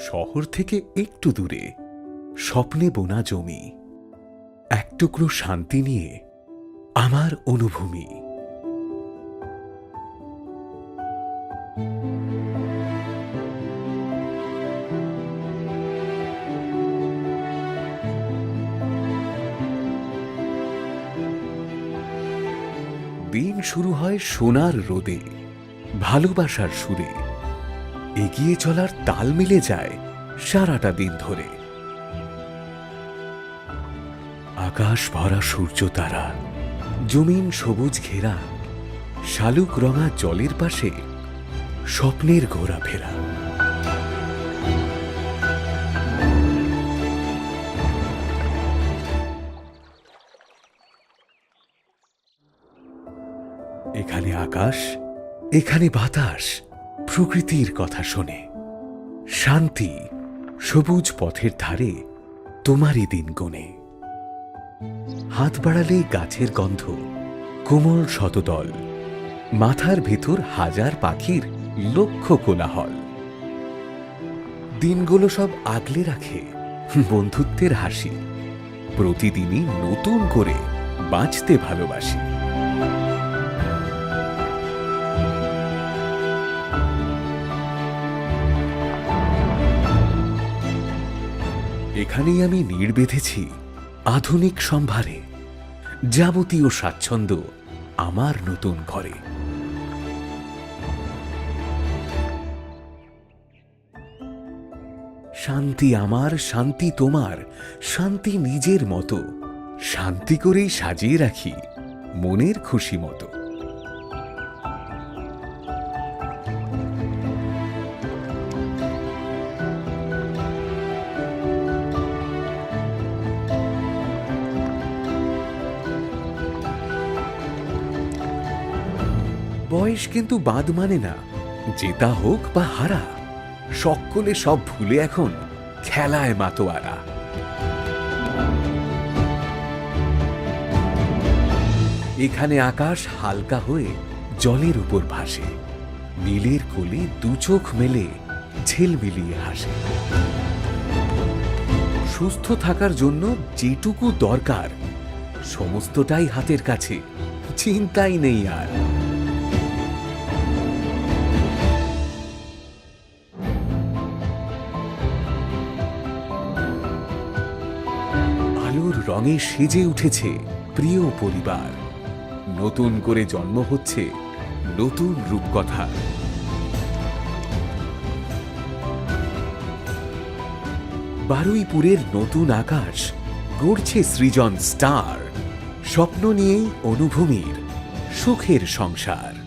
শহর থেকে একটু দূরে স্বপ্নে বোনা জমি, এক টুকরো শান্তি নিয়ে আমার অনুভূমি। দিন শুরু হয় সোনার রোদে, ভালোবাসার সুরে। এগিয়ে চলার তাল মিলে যায় সারাটা দিন ধরে। আকাশ ভরা সূর্য তারা, জমিন সবুজ ঘেরা, শালুক রঙা জলের পাশে স্বপ্নের ঘোরাফেরা। এখানে আকাশ, এখানে বাতাস প্রকৃতির কথা শোনে। শান্তি সবুজ পথের ধারে তোমারই দিন গোনে। হাত বাড়ালেই গাছের গন্ধ, কোমল শতদল, মাথার ভেতর হাজার পাখির লক্ষ কোলাহল। দিনগুলো সব আগলে রাখে বন্ধুত্বের হাসি। প্রতিদিনই নতুন করে বাঁচতে ভালোবাসি। এখানেই আমি নীড় বেঁধেছি আধুনিক সম্ভারে। যাবতীয় স্বাচ্ছন্দ্য আমার নতুন ঘরে। শান্তি আমার, শান্তি তোমার, শান্তি নিজের মতো। শান্তি করেই সাজিয়ে রাখি মনের খুশি মতো। বয়স কিন্তু বাদ মানে না, জেতা হোক বা হারা, সকলে সব ভুলে এখন খেলায় মাতোয়ারা। এখানে আকাশ হালকা হয়ে জলের উপর ভাসে। নীলের কোলে দু চোখ মেলে ঝিলমিলিয়ে হাসে। সুস্থ থাকার জন্য যেটুকু দরকার সমস্তটাই হাতের কাছে, চিন্তাই নেই আর। আলোর রঙে সেজে উঠেছে প্রিয় পরিবার। নতুন করে জন্ম হচ্ছে নতুন রূপকথা। বারুইপুরের নতুন আকাশ গড়ছে সৃজন স্টার। স্বপ্ন নিয়েই অনুভূমির সুখের সংসার।